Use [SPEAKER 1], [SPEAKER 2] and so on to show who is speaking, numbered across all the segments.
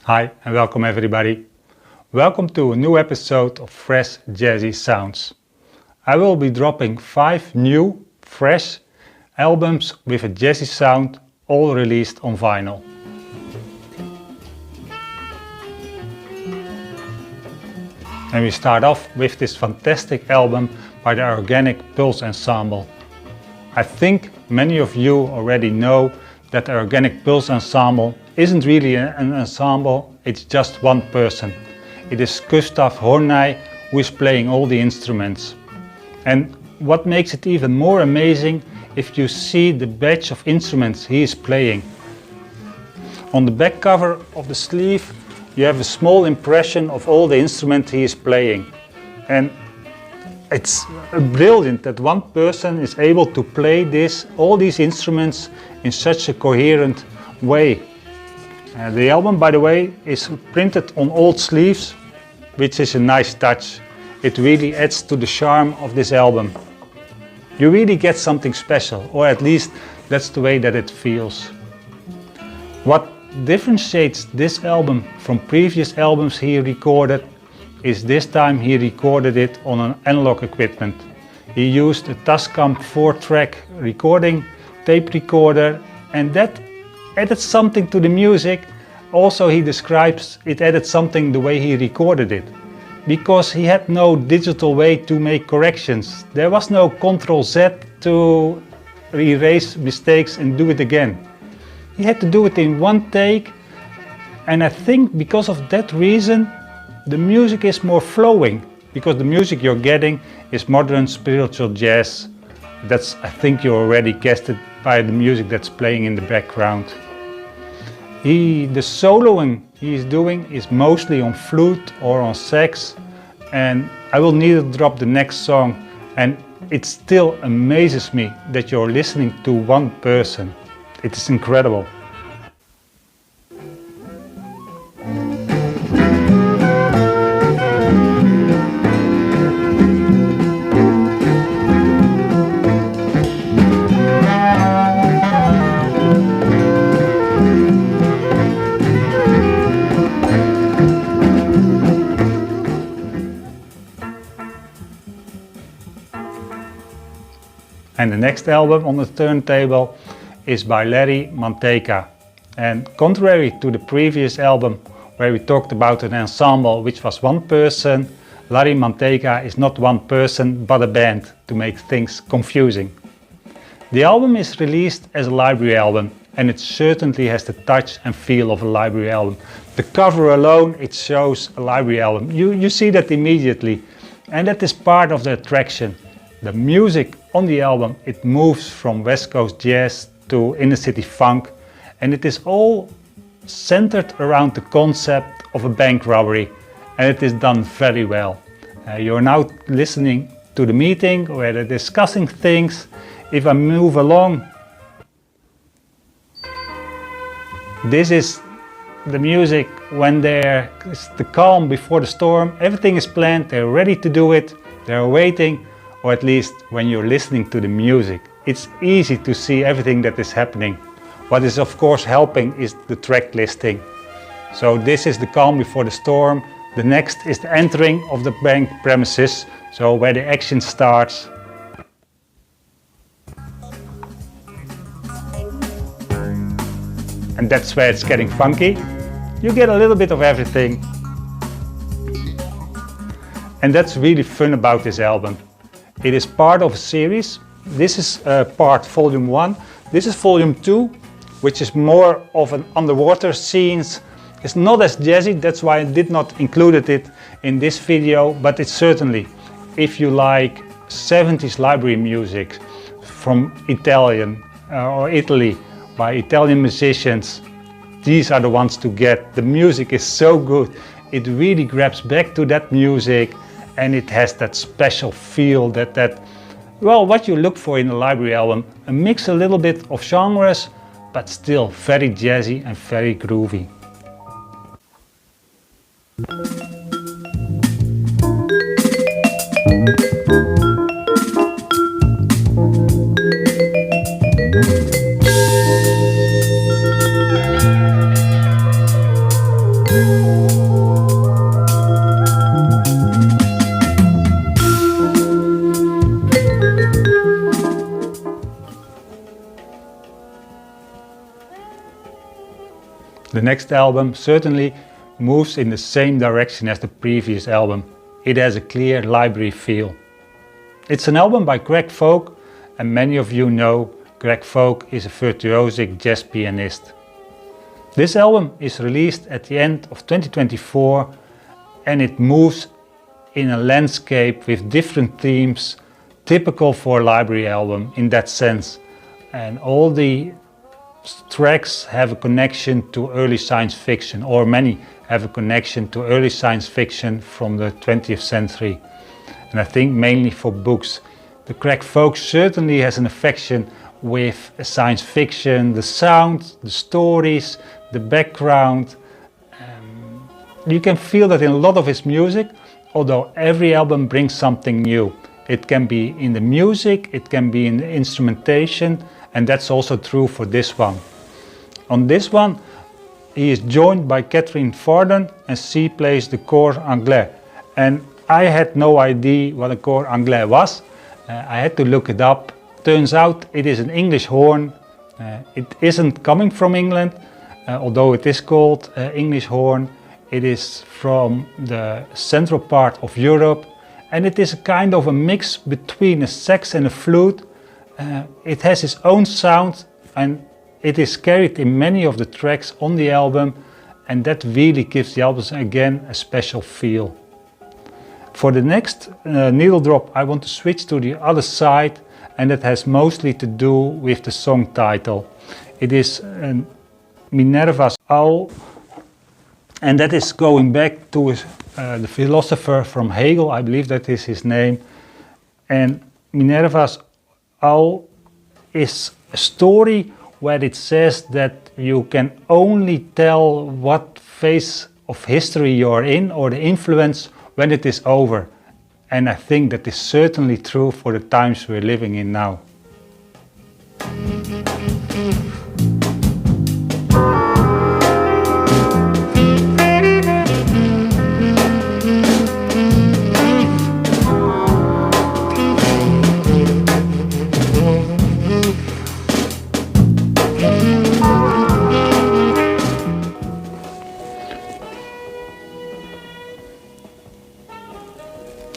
[SPEAKER 1] Hi and welcome everybody. Welcome to a new episode of Fresh Jazzy Sounds. I will be dropping 5 new, fresh albums with a jazzy sound, all released on vinyl. And we start off with this fantastic album by the Organic Pulse Ensemble. I think many of you already know that the Organic Pulse Ensemble isn't really an ensemble, it's just one person. It is Gustav Horney who is playing all the instruments. And what makes it even more amazing if you see the batch of instruments he is playing. On the back cover of the sleeve you have a small impression of all the instruments he is playing. And it's brilliant that one person is able to play all these instruments in such a coherent way. The album, by the way, is printed on old sleeves, which is a nice touch. It really adds to the charm of this album. You really get something special, or at least that's the way that it feels. What differentiates this album from previous albums he recorded is this time he recorded it on an analog equipment. He used a Tascam 4-track recording tape recorder, and that added something to the music. Also, he describes it added something the way he recorded it, because he had no digital way to make corrections. There was no Ctrl-Z to erase mistakes and do it again. He had to do it in one take, and I think because of that reason the music is more flowing, because the music you're getting is modern spiritual jazz. That's, I think you already guessed it by the music that's playing in the background. The soloing he's doing is mostly on flute or on sax, and I will need to drop the next song, and it still amazes me that you're listening to one person. It is incredible. And the next album on the turntable is by Larry Manteca. And contrary to the previous album where we talked about an ensemble which was one person, Larry Manteca is not one person but a band, to make things confusing. The album is released as a library album, and it certainly has the touch and feel of a library album. The cover alone, it shows a library album. You see that immediately, and that is part of the attraction. The music on the album, it moves from West Coast jazz to inner city funk, and it is all centered around the concept of a bank robbery, and it is done very well. You're now listening to the meeting where they're discussing things. If I move along, this is the music when it's the calm before the storm. Everything is planned, they're ready to do it, they're waiting. Or at least when you're listening to the music, it's easy to see everything that is happening. What is of course helping is the track listing. So this is the calm before the storm. The next is the entering of the bank premises, so where the action starts. And that's where it's getting funky. You get a little bit of everything. And that's really fun about this album. It is part of a series. This is part volume 1. This is volume 2, which is more of an underwater scenes. It's not as jazzy, that's why I did not include it in this video, but it's certainly, if you like 70s library music from Italian or Italy by Italian musicians, these are the ones to get. The music is so good. It really grabs back to that music. And it has that special feel well, what you look for in a library album, a mix a little bit of genres, but still very jazzy and very groovy. The next album certainly moves in the same direction as the previous album. It has a clear library feel. It's an album by Greg Folk, and many of you know Greg Folk is a virtuosic jazz pianist. This album is released at the end of 2024 and it moves in a landscape with different themes, typical for a library album in that sense. And all the tracks have a connection to early science fiction, or many have a connection to early science fiction from the 20th century. And I think mainly for books. The Greg Folk certainly has an affection with science fiction, the sound, the stories, the background. You can feel that in a lot of his music, although every album brings something new. It can be in the music, it can be in the instrumentation, and that's also true for this one. On this one, he is joined by Catherine Forden and she plays the cor anglais. And I had no idea what a cor anglais was. I had to look it up. Turns out it is an English horn. It isn't coming from England, although it is called English horn. It is from the central part of Europe, and it is a kind of a mix between a sax and a flute. It has its own sound and it is carried in many of the tracks on the album, and that really gives the album again a special feel. For the next needle drop I want to switch to the other side, and that has mostly to do with the song title. It is Minerva's Owl, and that is going back to the philosopher from Hegel, I believe that is his name. And Minerva's Owl is a story where it says that you can only tell what phase of history you're in or the influence when it is over. And I think that is certainly true for the times we're living in now.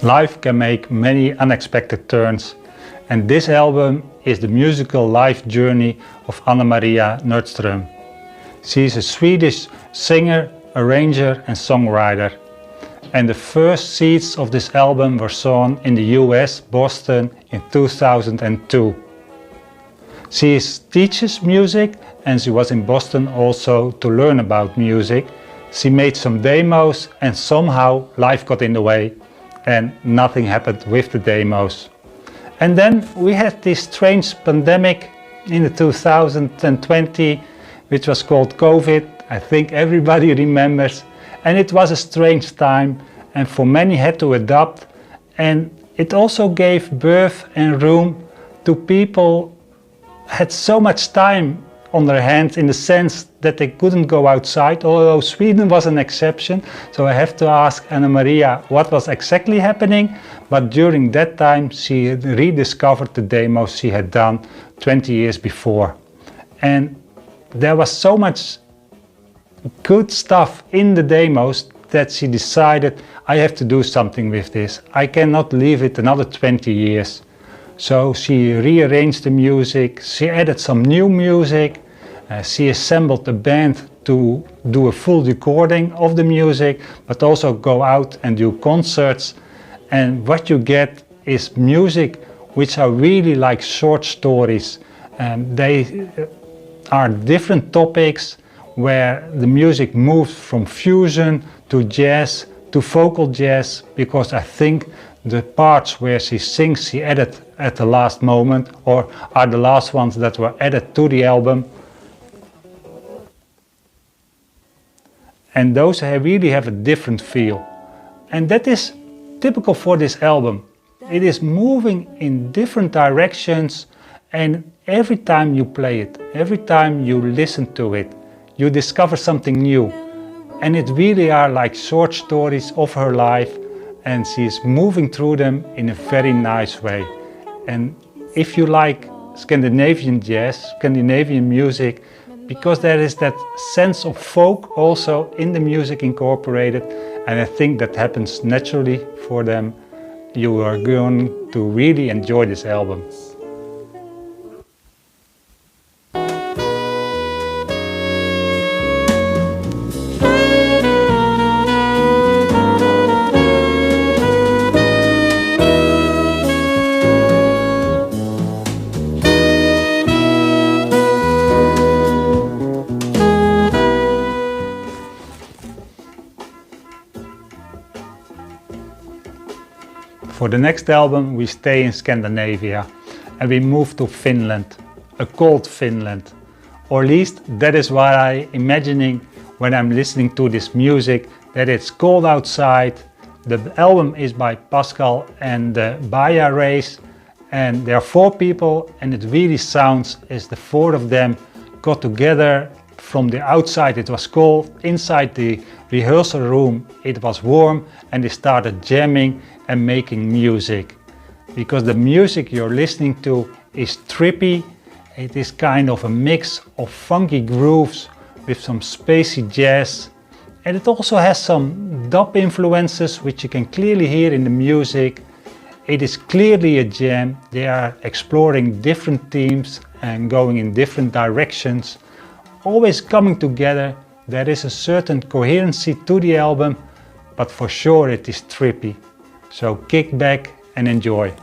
[SPEAKER 1] Life can make many unexpected turns, and this album is the musical life journey of Anna Maria Nordström. She is a Swedish singer, arranger and songwriter, and the first seeds of this album were sown in the US, Boston, in 2002. She teaches music, and she was in Boston also to learn about music. She made some demos, and somehow life got in the way and nothing happened with the demos. And then we had this strange pandemic in the 2020, which was called COVID. I think everybody remembers, and it was a strange time, and for many had to adapt, and it also gave birth and room to people had so much time on their hands, in the sense that they couldn't go outside, although Sweden was an exception. So I have to ask Anna Maria what was exactly happening, but during that time she had rediscovered the demos she had done 20 years before. And there was so much good stuff in the demos that she decided, I have to do something with this. I cannot leave it another 20 years. So she rearranged the music, she added some new music, she assembled a band to do a full recording of the music, but also go out and do concerts. And what you get is music which are really like short stories. They are different topics where the music moves from fusion to jazz to vocal jazz, because I think the parts where she sings she added at the last moment, or are the last ones that were added to the album. And those really have a different feel. And that is typical for this album. It is moving in different directions, and every time you play it, every time you listen to it, you discover something new. and it really are like short stories of her life, and she's moving through them in a very nice way. And if you like Scandinavian jazz, Scandinavian music, because there is that sense of folk also in the music incorporated, and I think that happens naturally for them, you are going to really enjoy this album. For the next album we stay in Scandinavia and we move to Finland, a cold Finland. Or at least that is what I'm imagining when I'm listening to this music, that it's cold outside. The album is by Pascal and the Baja Race, and there are 4 people, and it really sounds as the 4 of them got together. From the outside it was cold, inside the rehearsal room it was warm, and they started jamming and making music. Because the music you're listening to is trippy, it is kind of a mix of funky grooves with some spacey jazz, and it also has some dub influences which you can clearly hear in the music. It is clearly a jam, they are exploring different themes and going in different directions, always coming together. There is a certain coherency to the album, but for sure it is trippy. So kick back and enjoy.